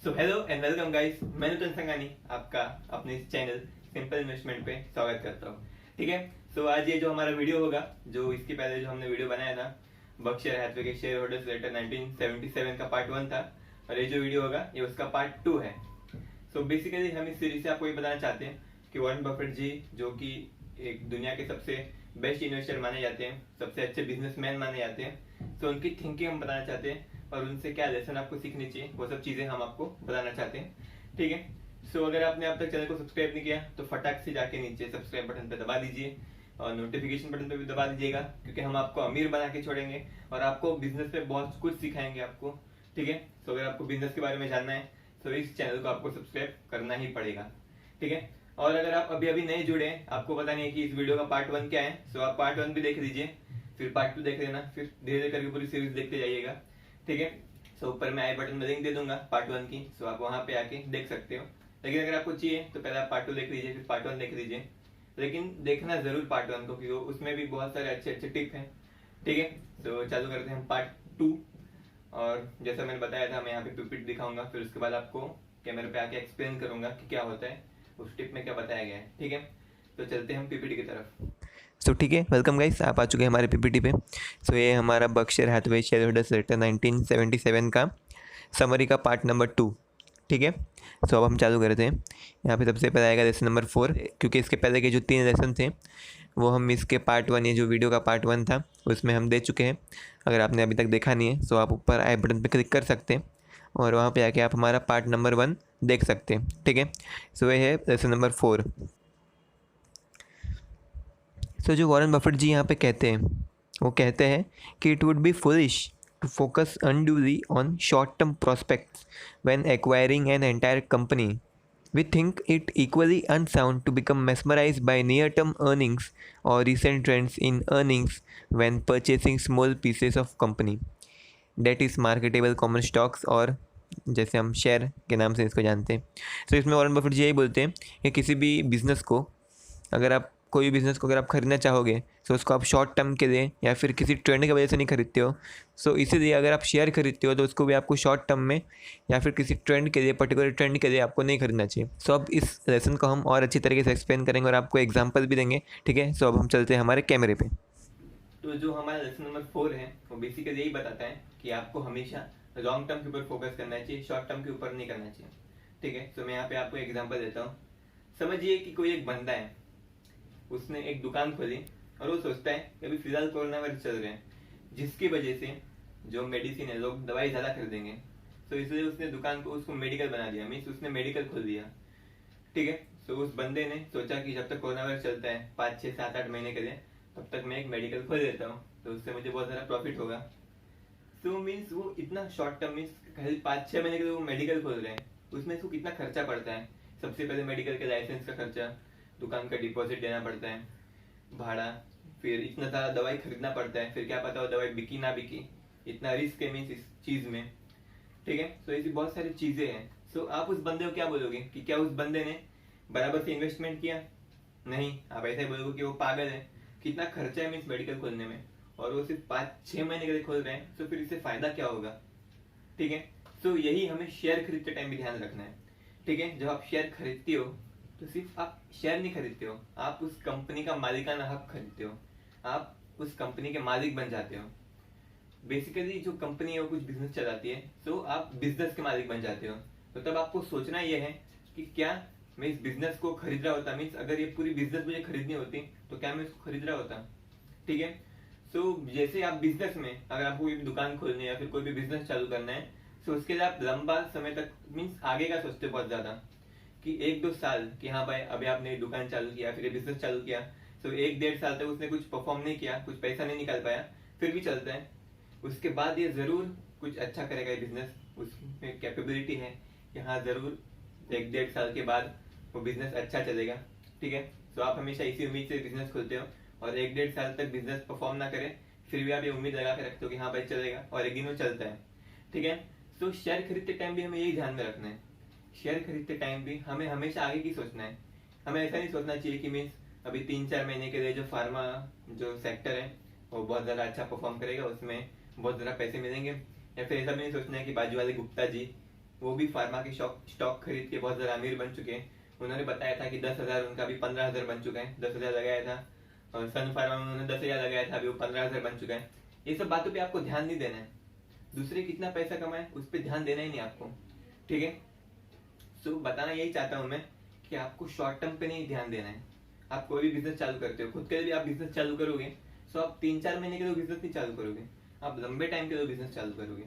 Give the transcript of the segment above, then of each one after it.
So hello and welcome guys, मैं नूतन संगानी आपका अपने इस चैनल सिंपल इन्वेस्टमेंट पे स्वागत करता हूँ। ठीक है, सो आज ये जो हमारा वीडियो होगा, जो इसके पहले जो हमने वीडियो बनाया था बर्कशायर हैथवे के शेयर होल्डर्स लेटर 1977 का पार्ट 1 था, और ये जो वीडियो होगा ये उसका पार्ट 2 है। सो बेसिकली हम इस सीरीज से आपको ये बताना चाहते हैं कि वॉरेन बफेट जी, जो कि एक दुनिया के सबसे बेस्ट इन्वेस्टर माने जाते हैं, सबसे अच्छे बिजनेसमैन माने जाते हैं, तो उनकी थिंकिंग हम बताना चाहते हैं और उनसे क्या लेसन आपको सीखनी चाहिए, वो सब चीजें हम आपको बताना चाहते हैं। ठीक है, सो अगर आपने अब तक चैनल को सब्सक्राइब नहीं किया तो फटाक से जाके नीचे सब्सक्राइब बटन पे दबा दीजिए और नोटिफिकेशन बटन पे भी दबा दीजिएगा, क्योंकि हम आपको अमीर बना के छोड़ेंगे और आपको बिजनेस पे बहुत कुछ सिखाएंगे आपको। ठीक है, तो अगर आपको बिजनेस के बारे में जानना है तो इस चैनल को आपको सब्सक्राइब करना ही पड़ेगा। ठीक है, और अगर आप अभी अभी नए जुड़े हैं, आपको पता नहीं है कि इस वीडियो का पार्ट 1 क्या है, तो आप पार्ट 1 भी देख लीजिए, फिर पार्ट 2 देख लेना, फिर धीरे धीरे करके पूरी सीरीज देखते जाइएगा। ठीक है, सो ऊपर मैं आई बटन में लिंक दे दूंगा पार्ट 1 की, सो आप वहां पे आके देख सकते हो। लेकिन अगर आपको चाहिए तो पहले आप पार्ट 2 देख लीजिए, फिर पार्ट 1 देख लीजिए, लेकिन देखना जरूर पार्ट 1 को, क्योंकि उसमें भी बहुत सारे अच्छे अच्छे टिप हैं। ठीक है, तो चालू करते हैं हम पार्ट 2। और जैसा मैंने बताया था, मैं यहाँ पे पीपीटी दिखाऊंगा, फिर उसके बाद आपको कैमरे पे आके एक्सप्लेन करूंगा कि क्या होता है, उस टिप में क्या बताया गया है। ठीक है, तो चलते हैं हम पीपीटी की तरफ। सो ठीक है, वेलकम गाइस, आप आ चुके हैं हमारे पीपीटी पे। सो ये हमारा Berkshire Hathaway share holders letter 1977 का समरी का पार्ट नंबर 2। ठीक है, सो अब हम चालू करते हैं। यहाँ पे सबसे पहले आएगा लेसन नंबर 4, क्योंकि इसके पहले के जो 3 लेसन थे वो हम इसके पार्ट 1, ये जो वीडियो का पार्ट 1 था उसमें हम दे चुके हैं। अगर आपने अभी तक देखा नहीं है तो आप ऊपर आई बटन पर क्लिक कर सकते हैं और वहाँ पर आके आप हमारा पार्ट नंबर 1 देख सकते हैं। ठीक है, सो ये है लेसन नंबर 4। तो जो वॉरेन बफेट जी यहाँ पे कहते हैं, वो कहते हैं कि it would be foolish to focus unduly on short term prospects when acquiring an entire company. We think it equally unsound to become mesmerized by near-term earnings or recent trends in earnings when purchasing small pieces of company. That is marketable common stocks, और जैसे हम share के नाम से इसको जानते हैं। तो इसमें वॉरेन बफेट जी यही बोलते हैं कि किसी भी बिज़नेस को, अगर आप कोई बिज़नेस को अगर आप खरीदना चाहोगे तो उसको आप शॉर्ट टर्म के लिए या फिर किसी ट्रेंड की वजह से नहीं खरीदते हो। सो इसीलिए अगर आप शेयर खरीदते हो तो उसको भी आपको शॉर्ट टर्म में या फिर किसी ट्रेंड के लिए, पर्टिकुलर ट्रेंड के लिए आपको नहीं खरीदना चाहिए। सो अब इस लेसन को हम और अच्छी तरीके से एक्सप्लेन करेंगे और आपको एग्जाम्पल भी देंगे। ठीक है, सो अब हम चलते हैं हमारे कैमरे पे। तो जो हमारा लेसन नंबर 4 है वो बेसिकली यही बताता है कि आपको हमेशा लॉन्ग टर्म के ऊपर फोकस करना चाहिए, शॉर्ट टर्म के ऊपर नहीं करना चाहिए। ठीक है, तो मैं यहाँ पे आपको एग्जांपल देता हूँ। समझिए कि कोई एक बंदा है, उसने एक दुकान खोली और वो सोचता है कि अभी फिलहाल कोरोना वायरस चल रहे हैं, जिसकी वजह से जो मेडिसिन है, लोग दवाई ज्यादा खरीदेंगे, तो इसलिए उसने दुकान को, उसको मेडिकल बना दिया, मीन्स उसने मेडिकल खोल दिया। ठीक है, तो उस बंदे ने सोचा कि जब तक कोरोना वायरस चलता है 5 6 7 8 महीने के लिए, तब तक मैं एक मेडिकल खोल देता हूँ, तो उससे मुझे बहुत सारा प्रॉफिट होगा। तो मीन्स वो इतना शॉर्ट टर्म, मीन्स 5 6 महीने के लिए वो मेडिकल खोल रहे हैं, उसमें इसको कितना खर्चा पड़ता है। सबसे पहले मेडिकल के लाइसेंस का खर्चा, दुकान का डिपॉजिट देना पड़ता है, भाड़ा, फिर इतना सारा दवाई खरीदना पड़ता है, फिर क्या पता वो दवाई बिकी ना बिकी, इतना रिस्क है मीन्स इस चीज में। ठीक है, तो ऐसी बहुत सारी चीजें हैं। सो आप उस बंदे को क्या बोलोगे कि क्या उस बंदे ने बराबर से इन्वेस्टमेंट किया? नहीं, आप ऐसा ही बोलोगे कि वो पागल है, कितना खर्चा है मीन्स मेडिकल खोलने में, और वो सिर्फ 5 6 महीने के लिए खोल रहे हैं, तो फिर इससे फायदा क्या होगा? ठीक है, तो यही हमें शेयर खरीदते टाइम भी ध्यान रखना है। ठीक है, जब आप शेयर खरीदते हो तो सिर्फ आप शेयर नहीं खरीदते हो, आप उस कंपनी का मालिकाना हक खरीदते हो, आप उस कंपनी के मालिक बन जाते हो। बेसिकली जो कंपनी है वो कुछ बिजनेस चलाती है, तो आप बिजनेस के मालिक बन जाते हो। तो तब आपको सोचना यह है कि क्या मैं इस बिजनेस को खरीद रहा होता, मीन्स अगर ये पूरी बिजनेस मुझे खरीदनी होती तो क्या मैं इसको खरीद रहा होता? ठीक है, सो जैसे आप बिजनेस में, अगर आपको कोई दुकान खोलनी है या फिर कोई भी बिजनेस चालू करना है, तो उसके लिए आप लंबा समय तक, मीन्स आगे का सोचते हो बहुत ज्यादा, कि 1 2 साल, कि हाँ भाई अभी आपने दुकान चालू किया, फिर बिजनेस चालू किया, तो 1 1.5 साल तक उसने कुछ परफॉर्म नहीं किया, कुछ पैसा नहीं निकाल पाया, फिर भी चलता है। उसके बाद ये जरूर कुछ अच्छा करेगा ये बिजनेस, उसमें कैपेबिलिटी है कि हाँ जरूर 1 1.5 साल के बाद वो बिजनेस अच्छा चलेगा। ठीक है, तो आप हमेशा इसी उम्मीद से बिजनेस खोलते हो, और 1 1.5 साल तक बिजनेस परफॉर्म ना करे, फिर भी आप ये उम्मीद लगा के रखते हो कि हाँ भाई चलेगा, और एक दिन वो चलता है। ठीक है, तो शेयर खरीदते टाइम भी हमें यही ध्यान में रखना है, शेयर खरीदते टाइम भी हमें हमेशा आगे की सोचना है। हमें ऐसा नहीं सोचना चाहिए कि मीन्स अभी 3 4 महीने के लिए जो फार्मा जो सेक्टर है वो बहुत ज्यादा अच्छा परफॉर्म करेगा, उसमें बहुत ज्यादा पैसे मिलेंगे, या फिर ऐसा भी नहीं सोचना है कि बाजू वाले गुप्ता जी वो भी फार्मा के स्टॉक खरीद के बहुत ज़्यादा अमीर बन चुके हैं। उन्होंने बताया था कि 10,000 उनका अभी 15,000 बन चुका है। 10,000 लगाया था और सन फार्मा में उन्होंने 10,000 लगाया था, अभी वो 15,000 बन चुका है। ये सब बातों पे आपको ध्यान नहीं देना है। दूसरे कितना पैसा कमाए उस पर ध्यान देना ही नहीं आपको, ठीक है। सो बताना यही चाहता हूँ मैं कि आपको शॉर्ट टर्म पे नहीं ध्यान देना है। आप कोई भी बिजनेस चालू करते हो, खुद के लिए भी आप बिजनेस चालू करोगे, सो आप 3-4 महीने के लिए बिजनेस नहीं चालू करोगे, आप लंबे टाइम के लिए बिजनेस चालू करोगे।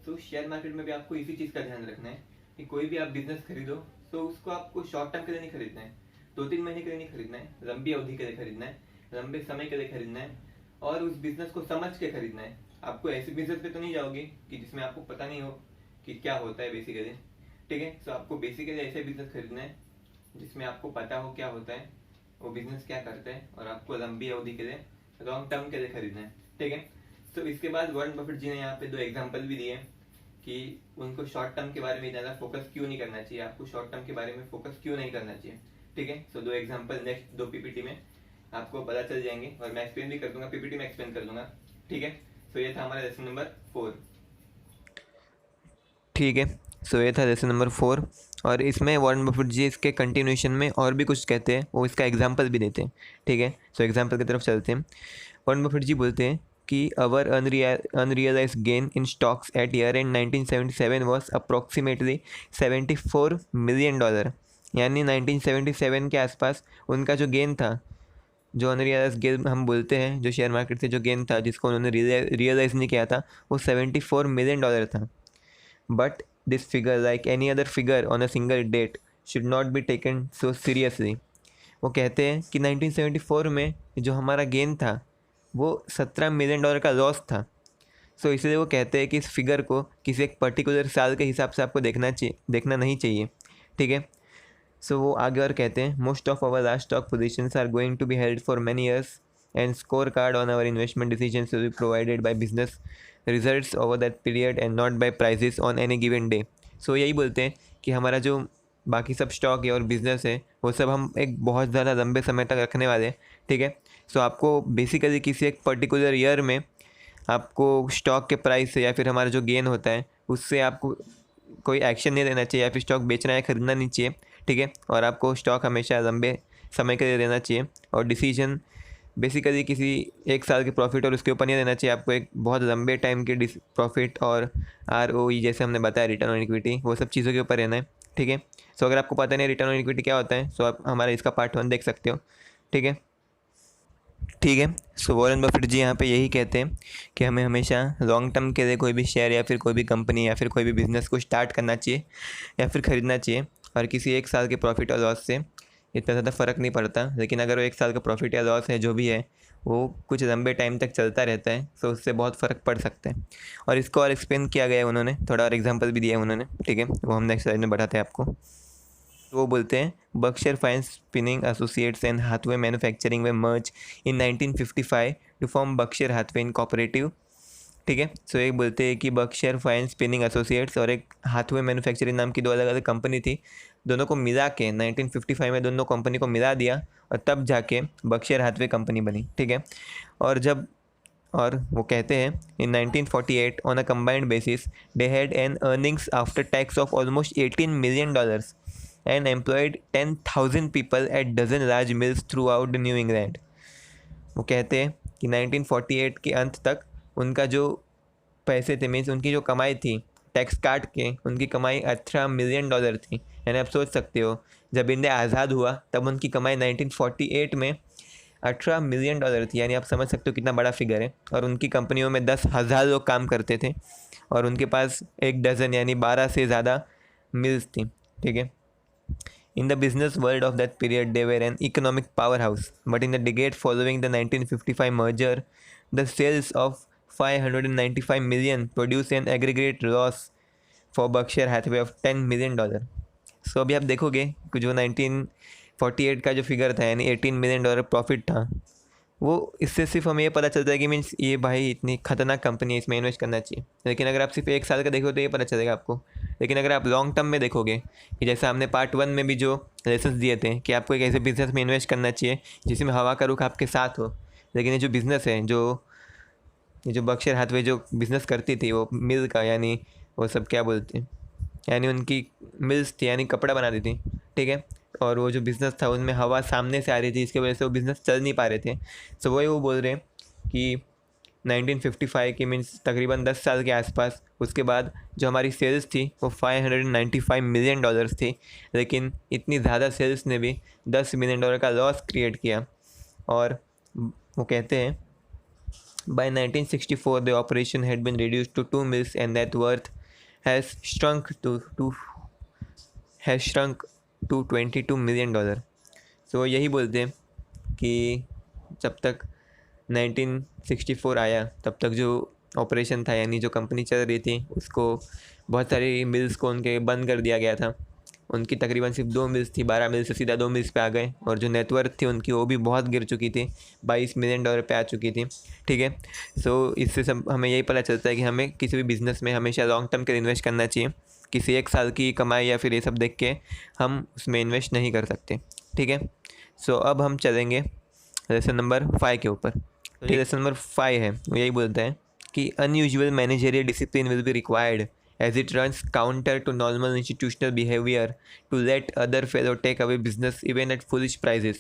तो शेयर मार्केट में भी आपको इसी चीज का ध्यान रखना है कि कोई भी आप बिजनेस खरीदो तो उसको आपको शॉर्ट टर्म के लिए नहीं खरीदना है, 2-3 महीने के लिए नहीं खरीदना है, लंबी अवधि के लिए खरीदना है, लंबे समय के लिए खरीदना है और उस बिजनेस को समझ के खरीदना है। आपको ऐसे बिजनेस पे तो नहीं जाओगे कि जिसमें आपको पता नहीं हो कि क्या होता है बेसिकली, ठीक है। सो आपको बेसिकली ऐसे बिजनेस खरीदना है जिसमें आपको पता हो क्या होता है, वो बिजनेस क्या करता है, और आपको लंबी अवधि के लिए, लॉन्ग टर्म के लिए खरीदना है, ठीक है। तो इसके बाद वॉरेन बफेट जी ने यहाँ पे 2 एग्जांपल भी दिए कि उनको शॉर्ट टर्म के बारे में ज़्यादा फोकस क्यों नहीं करना चाहिए, आपको शॉर्ट टर्म के बारे में फोकस क्यों नहीं करना चाहिए, ठीक है। सो 2 एग्जांपल नेक्स्ट 2 पीपीटी में आपको पता चल जाएंगे और मैं एक्सप्लेन भी कर दूंगा, पीपीटी में एक्सप्लेन कर दूंगा, ठीक है। सो ये था हमारा लेसन नंबर 4। ठीक है। सो ये था लेसन नंबर 4 और इसमें वॉरेन बफेट जी इसके कंटिन्यूशन में और भी कुछ कहते हैं, वो इसका एग्जांपल भी देते हैं, ठीक है। सो एग्जांपल की तरफ चलते हैं। वॉरेन बफेट जी बोलते हैं कि our unrealised gain in stocks at year end 1977 was approximately $74 million, यानी 1977 के आसपास उनका जो गेन था, जो अनरियलाइज गेन हम बोलते हैं, जो शेयर मार्केट से जो गेन था जिसको उन्होंने रियलाइज़ नहीं किया था, वो $74 मिलियन था। But this figure like any other figure on a single date should not be taken so seriously. वो कहते हैं कि 1974 में जो हमारा गेन था वो $17 मिलियन का लॉस था। सो इसलिए वो कहते हैं कि इस फिगर को किसी एक पर्टिकुलर साल के हिसाब से आपको देखना नहीं चाहिए, ठीक है। सो वो आगे और कहते हैं, most of our last stock positions are going to be held for many years and score card on our investment decisions will be provided by business results over that period and not by prices on any given day. So यही बोलते हैं कि हमारा जो बाकी सब stock है और बिजनेस है वो सब हम एक बहुत ज़्यादा लंबे समय तक रखने वाले हैं, ठीक है। सो आपको बेसिकली किसी एक पर्टिकुलर ईयर में आपको स्टॉक के प्राइस से या फिर हमारा जो गेन होता है उससे आपको कोई एक्शन नहीं लेना चाहिए, या फिर स्टॉक बेचना या खरीदना नहीं चाहिए, ठीक है। और आपको स्टॉक हमेशा लंबे समय के लिए लेना चाहिए और डिसीजन बेसिकली किसी एक साल के प्रॉफिट और उसके ऊपर नहीं लेना चाहिए, आपको एक बहुत लंबे टाइम के प्रॉफिट और ROE जैसे हमने बताया, रिटर्न ऑन इक्विटी, वो सब चीज़ों के ऊपर रहना है, ठीक है। सो अगर आपको पता नहीं रिटर्न ऑन इक्विटी क्या होता है, सो आप हमारा इसका पार्ट 1 देख सकते हो, ठीक है। ठीक है। सो वॉरेन बफेट जी यहाँ पे यही कहते हैं कि हमें हमेशा लॉन्ग टर्म के लिए कोई भी शेयर या फिर कोई भी कंपनी या फिर कोई भी बिज़नेस को स्टार्ट करना चाहिए या फिर ख़रीदना चाहिए, और किसी एक साल के प्रॉफिट और लॉस से इतना ज़्यादा फ़र्क नहीं पड़ता। लेकिन अगर वो एक साल का प्रॉफिट या लॉस है जो भी है वो कुछ लंबे टाइम तक चलता रहता है, तो उससे बहुत फ़र्क पड़ सकता है। और इसको और एक्सप्लेन किया गया है उन्होंने, थोड़ा और एग्जाम्पल भी दिया है उन्होंने, ठीक है। वो हम नेक्स्ट स्लाइड में बढ़ाते हैं आपको। वो बोलते हैं Berkshire fine spinning associates and Hathaway manufacturing में merge in 1955 to form Berkshire Hathaway incorporative, ठीक है। सो एक बोलते हैं कि बर्कशायर फाइन स्पिनिंग एसोसिएट्स और एक हाथवे मैन्युफैक्चरिंग नाम की 2 अलग अलग कंपनी थी, दोनों को मिला के 1955 में दोनों कंपनी को मिला दिया और तब जाके बर्कशायर हाथवे कंपनी बनी, ठीक है। और वो कहते हैं इन 1948 on a combined basis they had an earnings after tax of almost $18 million and employed 10,000 people at dozen large mills throughout New England। वो कहते हैं कि 1948 के अंत तक उनका जो पैसे थे, मीन्स उनकी जो कमाई थी टैक्स काट के, उनकी कमाई $18 मिलियन थी। यानी आप सोच सकते हो जब इंडिया आज़ाद हुआ तब उनकी कमाई 1948 में $18 मिलियन थी, यानी आप समझ सकते हो कितना बड़ा फिगर है। और उनकी कंपनियों में 10,000 लोग काम करते थे और उनके पास 1 डज़न यानी 12 से ज़्यादा मिल्स थी, ठीक है। In the business world of that period, they were an economic powerhouse. But in the decade following the 1955 merger, the sales of 595 million produced an aggregate loss for Berkshire Hathaway of $10 million। So अभी आप देखोगे कि जो 1948 का जो figure था यानी $18 million profit था, वो इससे सिर्फ हमें ये पता चलता है कि मीन्स ये भाई इतनी खतरनाक कंपनी है, इसमें इन्वेस्ट करना चाहिए। लेकिन अगर आप सिर्फ एक साल का देखो तो ये पता चलेगा आपको। लेकिन अगर आप लॉन्ग टर्म में देखोगे कि जैसे हमने पार्ट 1 में भी जो लेसन्स दिए थे कि आपको एक ऐसे बिजनेस में इन्वेस्ट करना चाहिए जिसमें हवा का रुख आपके साथ हो। लेकिन ये जो बिज़नेस है, ये जो बर्कशायर हाथवे जो बिज़नेस करती थी वो मिल का, यानी वो सब क्या बोलते हैं, यानी उनकी मिल्स थी यानी कपड़ा बनाती थी, ठीक है, और वो जो बिज़नेस था उनमें हवा सामने से आ रही थी, इसकी वजह से वो बिज़नेस चल नहीं पा रहे थे। सो वही वो बोल रहे हैं कि 1955 की मीन्स तकरीबन 10 साल के आसपास उसके बाद जो हमारी सेल्स थी वो $595 मिलियन थी, लेकिन इतनी ज़्यादा सेल्स ने भी $10 मिलियन का लॉस क्रिएट किया। और वो कहते हैं by 1964 the operation had been reduced to 2 mills and net worth has shrunk to $22 million. So यही बोलते हैं कि जब तक 1964 आया तब तक जो ऑपरेशन था यानी जो कंपनी चल रही थी उसको बहुत सारी मिल्स को उनके बंद कर दिया गया था। उनकी तकरीबन सिर्फ 2 मिल्स थी, 12 मिल्स से सीधा 2 मिल्स पे आ गए, और जो नेटवर्थ थी उनकी वो भी बहुत गिर चुकी थी, $22 मिलियन पे आ चुकी थी, ठीक है। सो इससे सब हमें यही पता चलता है कि हमें किसी भी बिज़नेस में हमेशा लॉन्ग टर्म के लिए इन्वेस्ट करना चाहिए। किसी एक साल की कमाई या फिर ये सब देख के हम उसमें इन्वेस्ट नहीं कर सकते, ठीक है। सो अब हम चलेंगे लेसन नंबर 5 के ऊपर। तो ये लेसन नंबर 5 है, वो यही बोलता है कि unusual managerial discipline will be required as it runs counter to normal institutional behavior to let other fellow take away business even at foolish prices।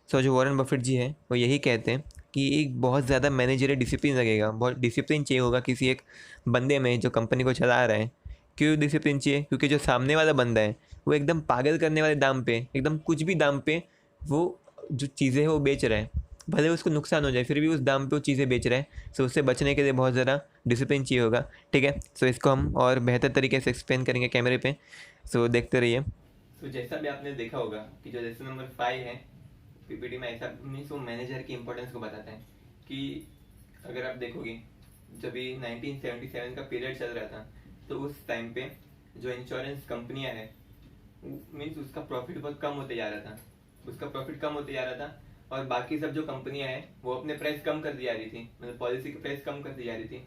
सो जो वॉरेन बफेट जी हैं वो यही कहते हैं कि एक बहुत ज़्यादा मैनेजरियल डिसिप्लिन लगेगा, बहुत डिसिप्लिन चाहिए होगा किसी एक बंदे में जो कंपनी को चला रहा है। क्यों डिसिप्लिन चाहिए? क्योंकि जो सामने वाला बंदा है वो एकदम पागल करने वाले दाम पे, एकदम कुछ भी दाम पे वो जो चीज़ें हैं वो बेच रहा है, भले उसको नुकसान हो जाए फिर भी उस दाम पे वो चीज़ें बेच रहा है। सो उससे बचने के लिए बहुत ज़्यादा डिसिप्लिन चाहिए होगा, ठीक है। सो इसको हम और बेहतर तरीके से एक्सप्लेन करेंगे कैमरे पे, सो देखते रहिए। तो जैसा भी आपने देखा होगा कि जो लेसन नंबर 5 है पीपीटी में, ऐसा मीन्स वो मैनेजर की इंपॉर्टेंस को बताता है कि अगर आप देखोगे जब भी 1977 का पीरियड चल रहा था तो उस टाइम पे जो इंश्योरेंस कंपनियां हैं मीन्स उसका प्रॉफिट बहुत कम होते जा रहा था, उसका प्रॉफिट कम होते जा रहा था, और बाकी सब जो कंपनियां हैं वो अपने प्राइस कम कर दी जा रही थी, मतलब पॉलिसी की प्राइस कम कर दी जा रही थी।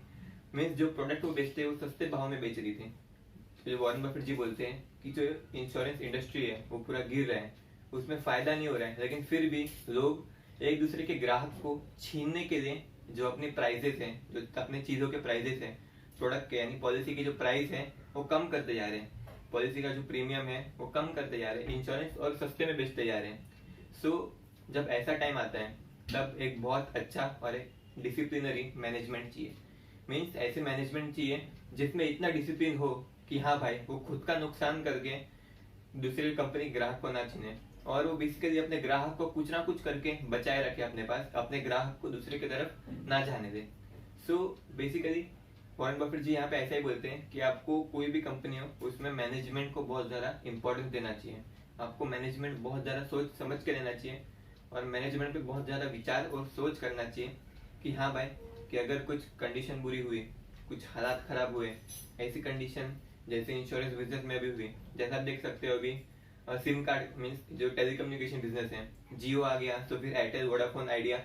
मीन्स जो प्रोडक्ट वो बेचते हैं वो सस्ते भाव में बेच रही थी। तो जो वॉरेन बफेट जी बोलते हैं कि जो इंश्योरेंस इंडस्ट्री है वो पूरा गिर रहा है, उसमें फायदा नहीं हो रहा है, लेकिन फिर भी लोग एक दूसरे के ग्राहक को छीनने के लिए जो अपने प्राइजेस हैं, जो अपने चीजों के प्राइजेस हैं, प्रोडक्ट के यानी पॉलिसी के जो प्राइस है वो कम करते जा रहे हैं, पॉलिसी का जो प्रीमियम है वो कम करते जा रहे हैं इंश्योरेंस, और सस्ते में बेचते जा रहे हैं। सो जब ऐसा टाइम आता है तब एक बहुत अच्छा और एक डिसिप्लिनरी मैनेजमेंट चाहिए। मीन्स ऐसे मैनेजमेंट चाहिए जिसमें इतना डिसिप्लिन हो कि हाँ भाई वो खुद का नुकसान करके दूसरी कंपनी ग्राहक को ना छीने, और वो बेसिकली अपने ग्राहक को कुछ ना कुछ करके बचाए रखे अपने पास, अपने ग्राहक को दूसरे की तरफ ना जाने दे। सो बेसिकली वॉरेन बफेट जी यहाँ पे ऐसा ही बोलते हैं कि आपको कोई भी कंपनी हो उसमें मैनेजमेंट को बहुत ज़्यादा इंपॉर्टेंस देना चाहिए, आपको मैनेजमेंट बहुत ज़्यादा सोच समझ के लेना चाहिए, और मैनेजमेंट पे बहुत ज़्यादा विचार और सोच करना चाहिए कि हाँ भाई कि अगर कुछ कंडीशन बुरी हुई, कुछ हालात खराब हुए, ऐसी कंडीशन जैसे इंश्योरेंस बिजनेस में भी हुई, जैसा आप देख सकते हो अभी सिम कार्ड मीन्स जो टेलीकम्युनिकेशन बिजनेस है, जियो आ गया तो फिर एयरटेल, वोडाफोन, आइडिया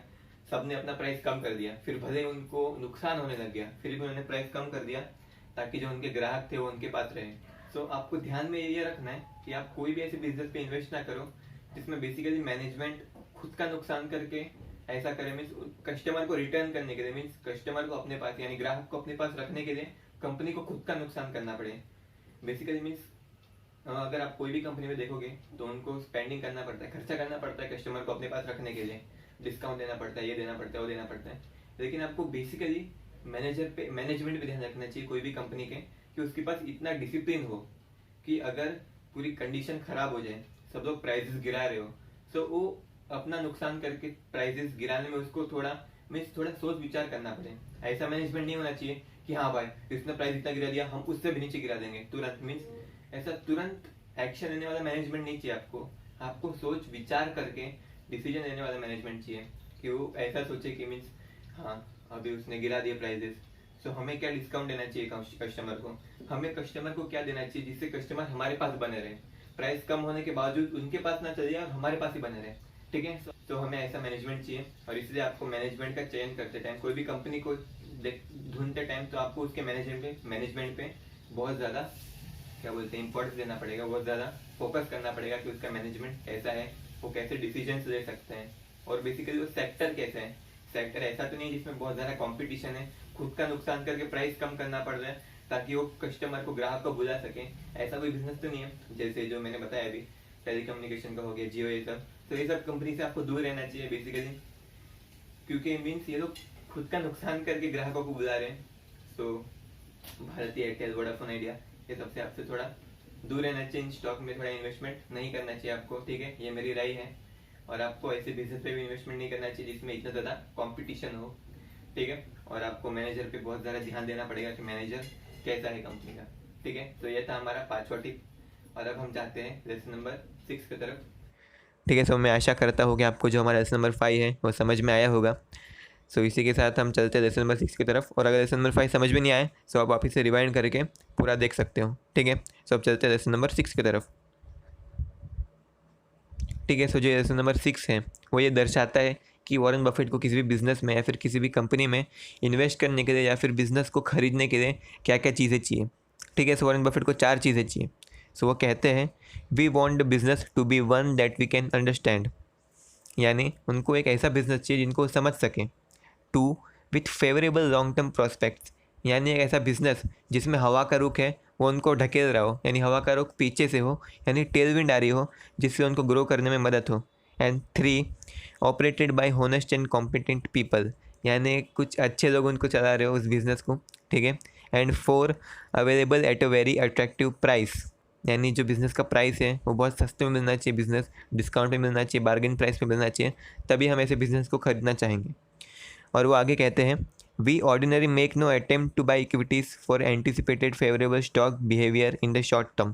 सबने अपना प्राइस कम कर दिया, फिर भले उनको नुकसान होने लग गया फिर भी उन्होंने प्राइस कम कर दिया ताकि जो उनके ग्राहक थे वो उनके पास रहे। सो आपको ध्यान में ये रखना है कि आप कोई भी ऐसे बिजनेस पे इन्वेस्ट ना करो जिसमें बेसिकली मैनेजमेंट खुद का नुकसान करके ऐसा करे, मीन्स कस्टमर को रिटर्न करने के लिए, मीन्स कस्टमर को अपने पास यानी ग्राहक को अपने पास रखने के लिए कंपनी को खुद का नुकसान करना पड़े। बेसिकली मीन्स अगर आप कोई भी कंपनी में देखोगे तो उनको स्पेंडिंग करना पड़ता है, खर्चा करना पड़ता है कस्टमर को अपने पास रखने के लिए, डिस्काउंट देना पड़ता है, ये देना पड़ता है, वो देना पड़ता है, लेकिन आपको बेसिकली मैनेजमेंट पे ध्यान रखना चाहिए कोई भी कंपनी के कि उसके पास इतना डिसिप्लिन हो कि अगर पूरी कंडीशन खराब हो जाए, सब लोग प्राइजेस गिरा रहे हो, तो वो अपना नुकसान करके प्राइजेस गिराने में उसको थोड़ा सोच विचार करना पड़े। ऐसा मैनेजमेंट नहीं होना चाहिए कि हाँ भाई इसने प्राइस इतना गिरा दिया हम उससे भी नीचे गिरा देंगे तुरंत, मीन्स ऐसा तुरंत एक्शन लेने वाला मैनेजमेंट नहीं चाहिए आपको सोच विचार करके डिसीजन लेने वाला मैनेजमेंट चाहिए कि वो ऐसा सोचे कि मीन्स हाँ अभी उसने गिरा दिया प्राइजेस, तो हमें क्या डिस्काउंट देना चाहिए कस्टमर को, हमें कस्टमर को क्या देना चाहिए जिससे कस्टमर हमारे पास बने रहे, प्राइस कम होने के बावजूद उनके पास ना चले जाए और हमारे पास ही बने रहे, ठीक है। तो हमें ऐसा मैनेजमेंट चाहिए, और इसलिए आपको मैनेजमेंट का चयन करते टाइम, कोई भी कंपनी को ढूंढते टाइम, तो आपको उसके मैनेजमेंट पे बहुत ज़्यादा क्या बोलते हैं इंपॉर्टेंस देना पड़ेगा, बहुत ज़्यादा फोकस करना पड़ेगा कि उसका मैनेजमेंट कैसा है, वो कैसे डिसीजंस ले सकते हैं, और बेसिकली वो सेक्टर कैसा है, सेक्टर ऐसा तो नहीं जिसमें बहुत ज़्यादा कंपटीशन है, खुद का नुकसान करके प्राइस कम करना पड़ रहा है ताकि वो कस्टमर को, ग्राहक को बुला सके, ऐसा कोई बिजनेस तो नहीं है। जैसे जो मैंने बताया अभी टेलीकम्युनिकेशन का हो गया, जियो, ये सब, तो ये सब कंपनी से आपको दूर रहना चाहिए बेसिकली, क्योंकि मीन्स ये लोग खुद का नुकसान करके ग्राहकों को बुला रहे हैं। सो भारतीय एयरटेल, वोडाफोन आइडिया, ये सबसे आपसे थोड़ा दूर रहना चाहिए। इन स्टॉक में थोड़ा इन्वेस्टमेंट नहीं करना चाहिए आपको, ठीक है, ये मेरी राय है। और आपको ऐसे बिजनेस पे भी इन्वेस्टमेंट नहीं करना चाहिए जिसमें इतना ज़्यादा कंपटीशन हो, ठीक है। और आपको मैनेजर पे बहुत ज़्यादा ध्यान देना पड़ेगा कि मैनेजर कैसा है कंपनी का, ठीक है। तो ये था हमारा 5वां टिप। और अब हम जाते हैं लेसन नंबर 6 की तरफ। ठीक है, सो मैं आशा करता हूँ कि आपको जो हमारा लेसन नंबर 5 है वो समझ में आया होगा। सो इसी के साथ हम चलते हैं लेसन नंबर 6 की तरफ। और अगर लेसन नंबर 5 समझ में नहीं आए तो आप वापस से रिवाइंड करके पूरा देख सकते हो, ठीक है। सो अब चलते हैं लेसन नंबर 6 की तरफ, ठीक है। सो जो लेसन नंबर 6 है वो ये दर्शाता है कि वॉरेन बफेट को किसी भी बिज़नेस में या फिर किसी भी कंपनी में इन्वेस्ट करने के लिए या फिर बिज़नेस को ख़रीदने के लिए क्या क्या चीज़ें चाहिए, ठीक है। सो वॉरेन बफेट को 4 चीज़ें चाहिए। सो वो कहते हैं we want the business to be one that we can understand, यानी उनको एक ऐसा बिजनेस चाहिए जिनको समझ सकें। 2 with favourable long term prospects, यानी एक ऐसा बिजनेस जिसमें हवा का रुख है वो उनको ढकेल रहा हो, यानी हवा का रुख पीछे से हो, यानी टेलविंड आ रही हो जिससे उनको ग्रो करने में मदद हो। And 3 operated by honest and competent people, यानी कुछ अच्छे लोग उनको चला रहे हो उस बिज़नेस को, ठीक है। And 4 available at a very attractive price, यानी जो बिज़नेस का प्राइस है वो बहुत सस्ते में मिलना चाहिए, बिज़नेस डिस्काउंट में मिलना चाहिए, बार्गेन प्राइस में मिलना चाहिए, तभी हम ऐसे बिज़नेस को खरीदना चाहेंगे। और वो आगे कहते हैं we ordinary make no attempt to buy equities for anticipated favourable stock behaviour in the short term.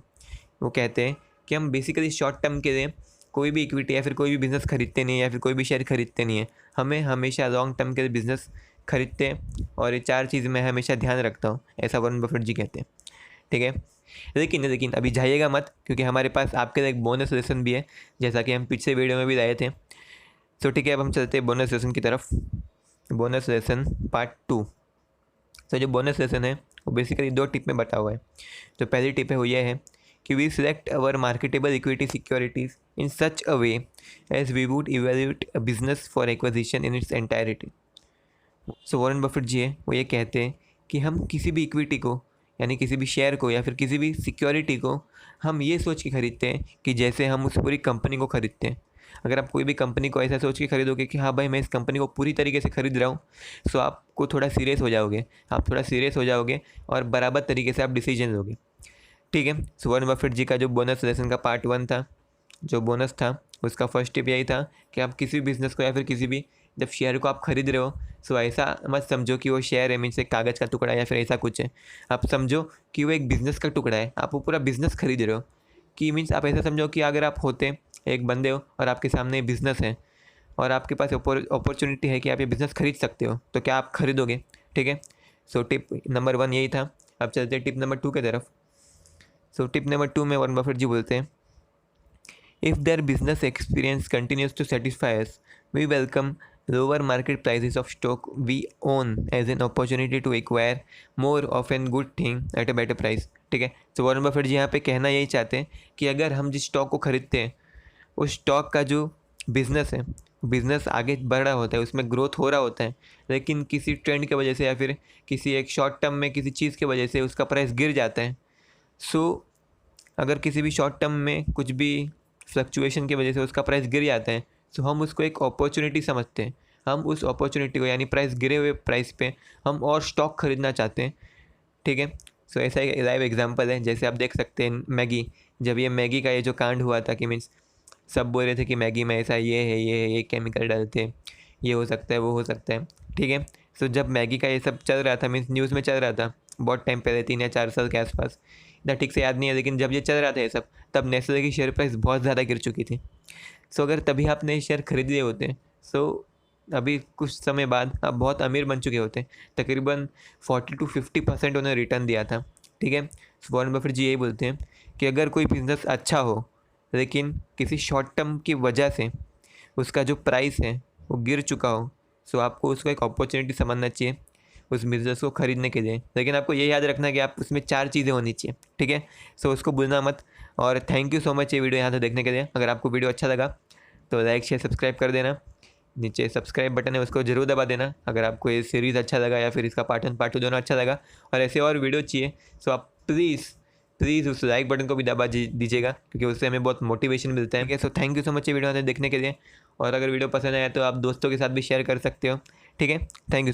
वो कहते हैं कि हम बेसिकली शॉर्ट टर्म के लिए कोई भी इक्विटी या फिर कोई भी बिज़नेस खरीदते नहीं है या फिर कोई भी शेयर खरीदते नहीं है, हमें हमेशा लॉन्ग टर्म के लिए बिज़नेस खरीदते हैं। और ये 4 चीज़ मैं हमेशा ध्यान रखता हूँ, ऐसा वॉरेन बफेट जी कहते हैं, ठीक है। लेकिन अभी जाइएगा मत, क्योंकि हमारे पास आपके लिए एक बोनस लेसन भी है, जैसा कि हम पिछले वीडियो में भी लाए थे। सो ठीक है, अब हम चलते हैं बोनस लेसन की तरफ। Bonus lesson part 2। तो जो बोनस लेसन है वो बेसिकली 2 टिप में बटा हुआ है। जो पहली टिप है वो ये है कि we select our marketable equity securities in such a way as we would evaluate a business for acquisition in its entirety. So Warren Buffett ji है वो ये कहते हैं कि हम किसी भी इक्विटी को, यानी किसी भी शेयर को या फिर किसी भी सिक्योरिटी को हम ये सोच के खरीदते हैं कि जैसे हम उस पूरी कंपनी को खरीदते हैं। अगर आप कोई भी कंपनी को ऐसा सोच के खरीदोगे कि हाँ भाई मैं इस कंपनी को पूरी तरीके से खरीद रहा हूँ, सो आपको थोड़ा सीरियस हो जाओगे, आप थोड़ा सीरियस हो जाओगे और बराबर तरीके से आप डिसीजन लोगे, ठीक है। सो वॉरेन बफेट जी का जो बोनस लेसन का पार्ट 1 था, जो बोनस था उसका फर्स्ट टिप यही था कि आप किसी भी बिज़नेस को या फिर किसी भी जब शेयर को आप खरीद रहे हो, सो ऐसा मत समझो कि वो शेयर है मीन्स एक कागज़ का टुकड़ा या फिर ऐसा कुछ है। आप समझो कि वो एक बिज़नेस का टुकड़ा है, आप वो पूरा बिज़नेस खरीद रहे हो। कि मीन्स आप ऐसा समझो कि अगर आप होते एक बंदे हो और आपके सामने बिज़नेस है और आपके पास अपॉर्चुनिटी है कि आप ये बिज़नेस खरीद सकते हो, तो क्या आप खरीदोगे, ठीक है। सो टिप नंबर 1 यही था। अब चलते हैं टिप नंबर 2 की तरफ। सो टिप नंबर 2 में वॉरेन बफेट जी बोलते हैं if their business experience continues to satisfy us we welcome lower market prices of stock we own as an opportunity to acquire more of an good thing at a better price, ठीक है। तो Warren Buffett जी यहाँ पे कहना यही चाहते हैं कि अगर हम जिस स्टॉक को खरीदते हैं उस स्टॉक का जो बिज़नेस है, बिज़नेस आगे बढ़ रहा होता है, उसमें ग्रोथ हो रहा होता है, लेकिन किसी ट्रेंड की वजह से या फिर किसी एक शॉर्ट टर्म में किसी चीज़ की वजह से उसका प्राइस गिर जाता है। सो अगर किसी भी शॉर्ट टर्म में कुछ भी फ्लक्चुएशन की वजह से उसका प्राइस गिर जाता है, तो हम उसको एक अपॉर्चुनिटी समझते हैं। हम उस अपॉर्चुनिटी को, यानी प्राइस गिरे हुए प्राइस पे हम और स्टॉक खरीदना चाहते हैं, ठीक है। सो ऐसा एक लाइव एग्जांपल है, जैसे आप देख सकते हैं मैगी, जब ये मैगी का ये जो कांड हुआ था कि मीन्स सब बोल रहे थे कि मैगी में ऐसा ये है, ये केमिकल डालते हैं, ये हो सकता है, वो हो सकता है, ठीक है। सो जब मैगी का ये सब चल रहा था, मीन्स न्यूज़ में चल रहा था बहुत टाइम पहले, 3 या 4 साल के आसपास, इतना ठीक से याद नहीं है, लेकिन जब ये चल रहा था ये सब, तब नेस्ले की शेयर प्राइस बहुत ज़्यादा गिर चुकी थी। सो अगर तभी आपने शेयर खरीद लिए होते, सो अभी कुछ समय बाद आप बहुत अमीर बन चुके होते। तकरीबन 40 to 50% उन्होंने रिटर्न दिया था, ठीक है। वॉरेन बफेट जी यही बोलते हैं कि अगर कोई बिज़नेस अच्छा हो लेकिन किसी शॉर्ट टर्म की वजह से उसका जो प्राइस है वो गिर चुका हो, सो आपको उसको एक अपॉर्चुनिटी समझना चाहिए उस बिज़नेस को ख़रीदने के लिए। लेकिन आपको ये याद रखना है कि आप उसमें 4 चीज़ें होनी चाहिए, ठीक है। सो उसको भूलना मत। और थैंक यू सो मच ये वीडियो यहाँ तक देखने के लिए। अगर आपको वीडियो अच्छा लगा तो लाइक शेयर सब्सक्राइब कर देना। नीचे सब्सक्राइब बटन है उसको जरूर दबा देना अगर आपको ये सीरीज़ अच्छा लगा या फिर इसका पार्ट 1 पार्ट 2 दोनों अच्छा लगा और ऐसे और वीडियो चाहिए तो आप प्लीज़ उस लाइक बटन को भी दबा दीजिएगा क्योंकि उससे हमें बहुत मोटिवेशन मिलता है। So thank you so much ये वीडियो देखने के लिए और अगर वीडियो पसंद आया तो आप दोस्तों के साथ भी शेयर कर सकते हो। ठीक है, थैंक यू।